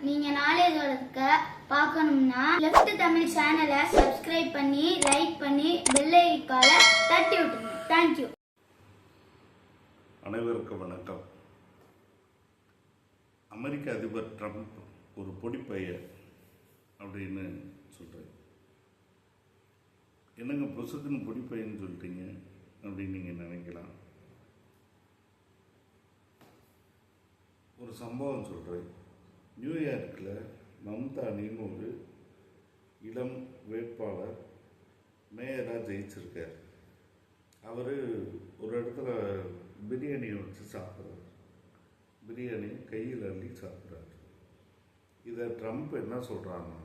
நீங்கள் நாலேஜோட இருக்க பார்க்கணும்னா லெஃப்ட் தமிழ் சேனலை சப்ஸ்கிரைப் பண்ணி லைக் பண்ணி பெல் ஐகானை தட்டி விட்டுருங்க. தேங்க்யூ. அனைவருக்கும் வணக்கம். அமெரிக்க அதிபர் ட்ரம்ப் ஒரு பொடிப்பையன் அப்படின்னு சொல்கிறேன். என்னங்க பொசுக்குன்னு பொடிப்பையன்னு சொல்லிட்டீங்க அப்படின்னு நீங்கள் நினைக்கலாம். ஒரு சம்பவம் சொல்கிறேன். நியூயார்க்கில் மம்தானின்னு ஒரு இளம் வேட்பாளர் மேயராக ஜெயிச்சிருக்கார். அவர் ஒரு இடத்துல பிரியாணியை வச்சு சாப்பிட்றாரு. பிரியாணி கையில் அள்ளி சாப்பிட்றாரு. இதை ட்ரம்ப் என்ன சொல்கிறான்னா,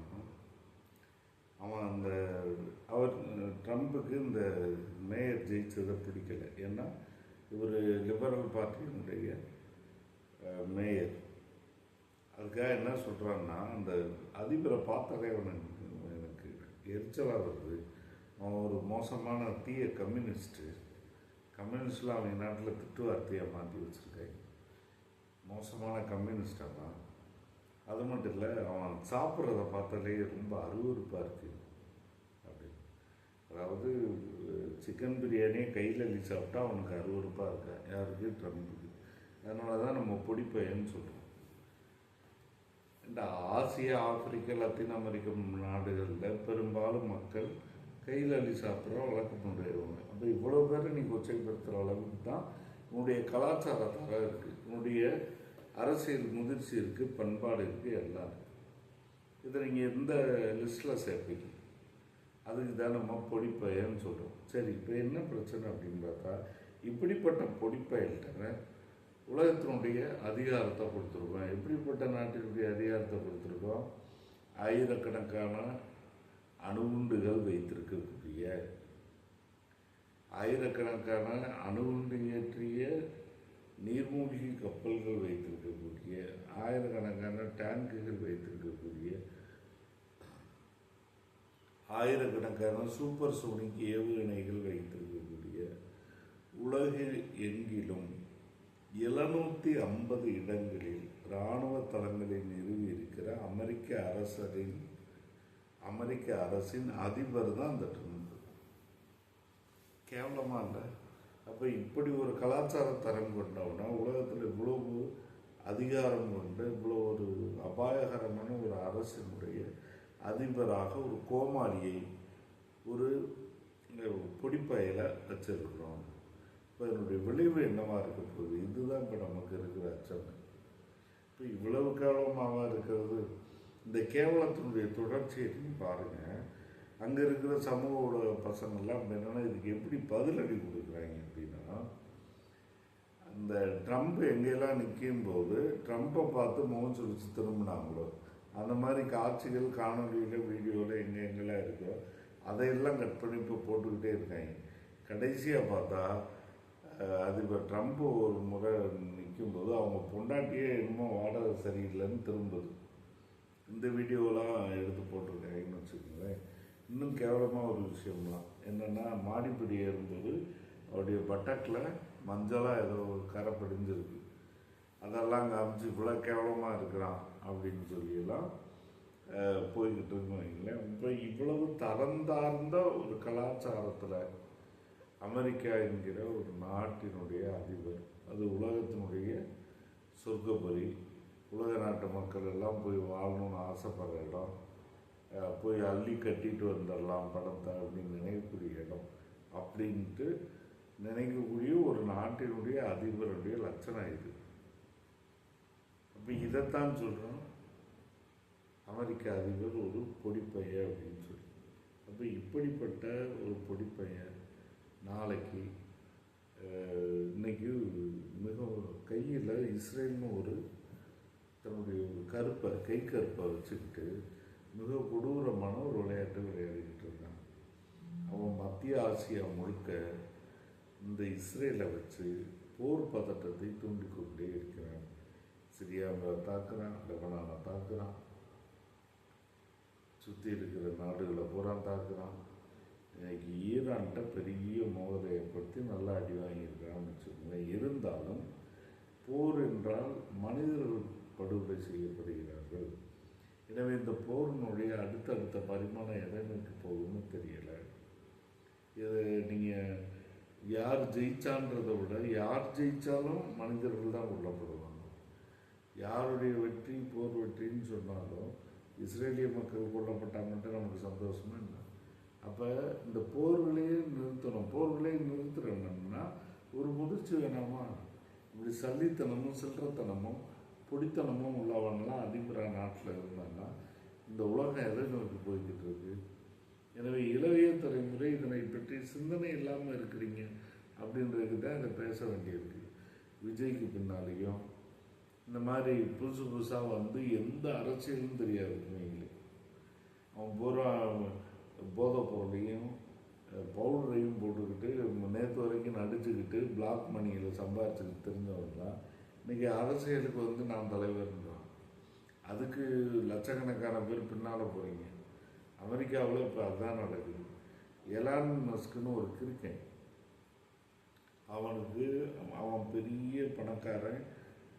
அவர் ட்ரம்ப்புக்கு இந்த மேயர் ஜெயிச்சதை பிடிக்கலை. ஏன்னா இவர் லிபரல் பார்ட்டியினுடைய மேயர். அதுக்காக என்ன சொல்கிறான்னா, அந்த அதிபரை பார்த்தாலே எனக்கு எரிச்சலாக வருது. அவன் ஒரு மோசமான தீய கம்யூனிஸ்ட்லாம் அவங்க நாட்டில் திட்டு வார்த்தையாக மாற்றி வச்சுருக்காங்க. மோசமான கம்யூனிஸ்ட் அவன். அது மட்டும் இல்லை, அவன் சாப்பிட்றத பார்த்தாலே ரொம்ப அருவருப்பாக இருக்குது அப்படின்னு. அதாவது சிக்கன் பிரியாணியை கையில் அள்ளி சாப்பிட்டா அவனுக்கு அருவருப்பாக இருக்கா? யாருக்கு? ட்ரம்ப்புக்கு. அதனால தான் நம்ம பொடிப்பையன்னு சொல்கிறோம். இந்த ஆசியா, ஆப்பிரிக்கா, லத்தீன் அமெரிக்க நாடுகளில் பெரும்பாலும் மக்கள் கையில் அள்ளி சாப்பிட்ற வழக்கமுடையவங்க. அப்போ இவ்வளோ பேரை நீ கொச்சைப்படுத்துகிற அளவுக்கு தான் உன்னுடைய கலாச்சாரத்தால் இருக்குது, உன்னுடைய அரசியல் முதிர்ச்சி இருக்குது, பண்பாடு இருக்குது, எல்லாம் இருக்குது. இதை நீங்கள் எந்த லிஸ்ட்டில் சேர்ப்பீங்க? அதுக்கு தான் நம்ம பொடிப்பையன்னு சொல்கிறோம். சரி, இப்போ என்ன பிரச்சனை அப்படின்னு பார்த்தா, இப்படிப்பட்ட பொடிப்பயல்கிட்ட உலகத்தினுடைய அதிகாரத்தை கொடுத்துருக்கோம். எப்படிப்பட்ட நாட்டினுடைய அதிகாரத்தை கொடுத்துருக்கோம்? ஆயிரக்கணக்கான அணுகுண்டுகள் வைத்திருக்கக்கூடிய, ஆயிரக்கணக்கான அணுகுண்டு ஏற்றிய நீர்மூழ்கி கப்பல்கள் வைத்திருக்கக்கூடிய, ஆயிரக்கணக்கான டேங்குகள் வைத்திருக்கக்கூடிய, ஆயிரக்கணக்கான சூப்பர் சோனிக் ஏவுகணைகள் வைத்திருக்கக்கூடிய, உலகில் எங்கிலும் 750 இடங்களில் இராணுவ தளங்களை நிறுவி இருக்கிற அமெரிக்க அரசின் அதிபர் தான் அந்த ட்ரம்ப். கேவலமாக இல்லை? அப்போ இப்படி ஒரு கலாச்சார தரம் கொண்டவனா, உலகத்தில் இவ்வளவு அதிகாரம் கொண்டு இவ்வளோ ஒரு அபாயகரமான ஒரு அரசினுடைய அதிபராக ஒரு கோமாளியை, ஒரு பொடிப்பையில் வச்சிருக்கிறோம். இப்போ இதனுடைய விளைவு என்னவாக இருக்க போகுது? இதுதான் இப்போ நமக்கு இருக்கிற அச்சம். இப்போ இவ்வளவு கேவலமாக இருக்கிறது. இந்த கேவலத்தினுடைய தொடர்ச்சியை நீங்கள் பாருங்கள். அங்கே இருக்கிற சமூக ஊடக பசங்கள்லாம் என்னென்னா, இதுக்கு எப்படி பதிலடி கொடுக்குறாங்க அப்படின்னா, அந்த ட்ரம்ப் எங்கெல்லாம் நிற்கும் போது ட்ரம்ப்பை பார்த்து முகம் சுழிச்சு திரும்பினாங்களோ அந்த மாதிரி காட்சிகள் காணொலியில், வீடியோவில் எங்கெல்லாம் இருக்கோ அதையெல்லாம் கட் பண்ணி இப்போ போட்டுக்கிட்டே இருக்காங்க. கடைசியாக பார்த்தா அதிபர் ட்ரம்ப் ஒரு முறை நிற்கும்போது அவங்க பொண்டாட்டியே இன்னும் வாடகை சரியில்லைன்னு திரும்புது. இந்த வீடியோலாம் எடுத்து போட்டிருக்காங்கன்னு வச்சுக்கோங்களேன். இன்னும் கேவலமாக ஒரு விஷயம்லாம் என்னென்னா, மாடிப்படி ஏறும்போது அவருடைய பட்டக்கில் மஞ்சளாக ஏதோ கரை படிஞ்சிருக்கு. அதெல்லாம் காமிச்சு இவ்வளோ கேவலமாக இருக்கிறான் அப்படின்னு சொல்லியெல்லாம் போய்கிட்டு இருக்குன்னு வைங்களேன். இப்போ இவ்வளவு தரந்தார்ந்த ஒரு கலாச்சாரத்தில் அமெரிக்கா என்கிற ஒரு நாட்டினுடைய அதிபர், அது உலகத்தினுடைய சொர்க்கபுரி, உலக நாட்டு மக்கள் எல்லாம் போய் வாழணும்னு ஆசைப்படுற இடம், போய் அள்ளி கட்டிட்டு வந்துடலாம் படத்தை அப்படின்னு நினைக்கக்கூடிய இடம் அப்படின்ட்டு நினைக்கக்கூடிய ஒரு நாட்டினுடைய அதிபருடைய லட்சணம் இது. அப்போ இதைத்தான் சொல்கிறோம், அமெரிக்க அதிபர் ஒரு பொடிப்பையன் அப்படின்னு சொல்லி. அப்போ இப்படிப்பட்ட ஒரு பொடிப்பையன் நாளைக்கு இன்னைக்கு மிக கையில் இஸ்ரேல்னு ஒரு தன்னுடைய ஒரு கை கருப்பை வச்சுக்கிட்டு மிக கொடூரமான ஒரு விளையாட்டு விளையாடிக்கிட்டு இருக்கான். அவன் மத்திய ஆசியா முழுக்க இந்த இஸ்ரேலை வச்சு போர் பதட்டத்தை தூண்டிக்கொண்டே இருக்கிறான். சிரியாவை தாக்குறான், லெபனானை தாக்குறான், சுற்றி இருக்கிற நாடுகளை பூரா தாக்குறான். இன்னைக்கு ஈரான்கிட்ட பெரிய மோதலை ஏற்படுத்தி நல்லா அடி வாங்கியிருக்கான்னு வச்சுக்கோங்க. இருந்தாலும் போர் என்றால் மனிதர்கள் படுகொலை செய்யப்படுகிறார்கள். இருக்கிறது. எனவே இந்த போரினுடைய அடுத்தடுத்த பரிமாணம் எதை நோக்கி போகும்னு தெரியல. இது நீங்கள் யார் ஜெயிச்சான்றதை விட யார் ஜெயித்தாலும் மனிதர்கள் தான் கொல்லப்படுவாங்க. யாருடைய வெற்றி போர் வெற்றின்னு சொன்னாலும் இஸ்ரேலிய மக்கள் கொல்லப்பட்டாங்கன்ட்டு நமக்கு சந்தோஷமா இல்லை. அப்போ இந்த போர்களையே நிறுத்தணும். போர்களையே நிறுத்துறோம்னா ஒரு முதிர்ச்சி வேணாமா? இப்படி சல்லித்தனமும் சில்லறத்தனமும் பொடித்தனமும் உள்ளவங்களாம் அதிபராக நாட்டில் இருந்தாங்கன்னா இந்த உலகம் எதை நோக்கி போய்கிட்டு இருக்கு? எனவே இளைய தலைமுறை இதனை பற்றி சிந்தனை இல்லாமல் இருக்கிறீங்க அப்படின்றதுக்கு தான் இதை பேச வேண்டியிருக்கு. விஜய்க்கு பின்னாலேயும் இந்த மாதிரி புதுசு புதுசாக வந்து எந்த அரசியலும் தெரியாது உண்மையிலே. அவன் பூரா போதைப் பொருளையும் பவுடரையும் போட்டுக்கிட்டு நேற்று வரைக்கும் நடிச்சுக்கிட்டு பிளாக் மணியில் சம்பாரிச்சுக்கிட்டு தெரிஞ்சவங்க தான் இன்றைக்கி அரசியலுக்கு வந்து நான் தலைவர்ன்றான். அதுக்கு லட்சக்கணக்கான பேர் பின்னால் போகிறீங்க. அமெரிக்காவில் இப்போ அதுதான் நடக்குது. எலான் மஸ்க்குன்னு ஒரு கிறுக்கன், அவன் பெரிய பணக்காரன்,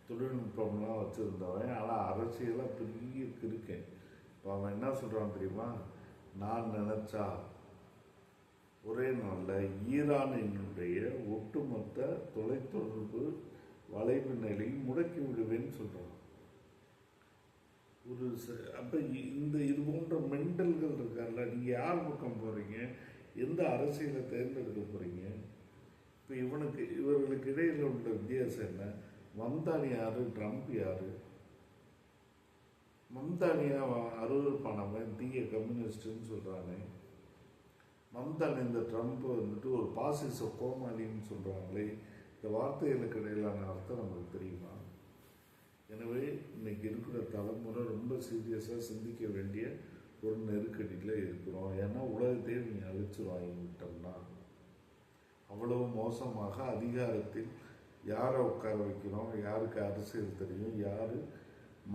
தொழில்நுட்பம்லாம் வச்சுருந்தவன், ஆனால் அரசியலாக பெரிய கிறுக்கன். இப்போ அவன் என்ன சொல்கிறான் தெரியுமா? நான் நினச்சா ஒரே நாளில் ஈரானினுடைய ஒட்டுமொத்த தொலைத்தொடர்பு வளைவு நிலையை முடக்கி விடுவேன்னு சொல்கிறான். அப்போ இது போன்ற மெண்டல்கள் இருக்கார்ல, நீங்கள் யார் பக்கம் போகிறீங்க? எந்த அரசியலை தேர்ந்தெடுக்க போகிறீங்க? இப்போ இவர்களுக்கு இடையில் உள்ள வித்தியாசம் என்ன? மம்தானி யாரு, ட்ரம்ப் யாரு? மம்தானியா அருவருப்பானவன், தீய கம்யூனிஸ்ட்னு சொல்கிறானே. மம்தானி இந்த ட்ரம்ப் வந்துட்டு ஒரு பாசிச கோமாளின்னு சொல்கிறாங்களே. இந்த வார்த்தைகளுக்கு இடையிலான அர்த்தம் நமக்கு தெரியுமா? எனவே இன்னைக்கு இருக்கிற தலைமுறை ரொம்ப சீரியஸாக சிந்திக்க வேண்டிய ஒரு நெருக்கடியில் இருக்கிறோம். ஏன்னா உலகத்தையே நீங்கள் அழிச்சு வாங்கிவிட்டோம்னா அவ்வளவு மோசமாக அதிகாரத்தில் யாரை உட்கார வைக்கிறோம், யாருக்கு அரசியல் தெரியும், யார்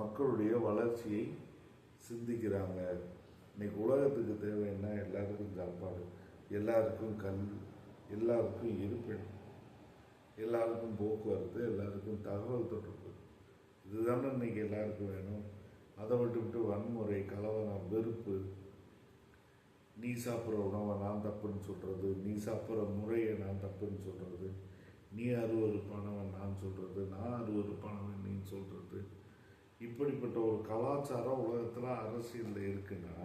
மக்களுடைய வளர்ச்சியை சிந்திக்கிறாங்க. இன்னைக்கு உலகத்துக்கு தேவைன்னா எல்லாருக்கும் சாப்பாடு, எல்லாருக்கும் கல்வி, எல்லாருக்கும் இருப்பிடம், எல்லாருக்கும் போக்குவரத்து, எல்லாருக்கும் தகவல் தொடர்பு. இதுதானே இன்னைக்கு எல்லாருக்கும் வேணும். அதை விட்டு வன்முறை, கலவரம், வெறுப்பு, நீ சாப்பிட்ற உணவை நான் தப்புன்னு சொல்கிறது, நீ சாப்பிட்ற முறையை நான் தப்புன்னு சொல்கிறது, நீ அருவருப்பானவன் நான் சொல்கிறது, நான் அருவருப்பானவன் நீ சொல்கிறது. இப்படிப்பட்ட ஒரு கலாச்சாரம் உலகத்தில் அரசியலில் இருக்குன்னா,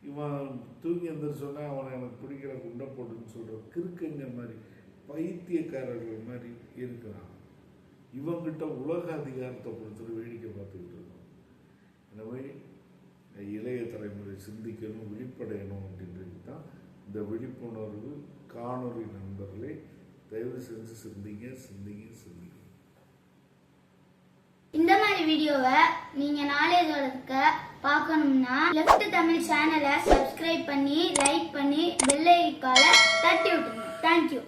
இவன் தூங்கி எந்திரிச்சோன்னா அவனை எனக்கு பிடிக்கிற குண்டை போட்டுன்னு சொல்கிற கிறுக்கங்க மாதிரி பைத்தியக்காரர்கள் மாதிரி இருக்கிறான். இவங்கிட்ட உலக அதிகாரத்தை பொறுத்து வேடிக்கை பார்த்துக்கிட்டு இருக்கோம். எனவே இளைய தலைமுறை சிந்திக்கணும், விழிப்படையணும் அப்படின்றது தான் இந்த விழிப்புணர்வு காணொலி. நண்பர்களே, தயவு செஞ்சு சிந்திங்க. இந்த மாதிரி வீடியோவை நீங்க நாலேஜ் வளர்க்க பார்க்கணும்னா லெஃப்ட் தமிழ் சேனலை சப்ஸ்கிரைப் பண்ணி லைக் பண்ணி பெல் ஐகானை தட்டி விட்டுருங்க. தேங்க்யூ.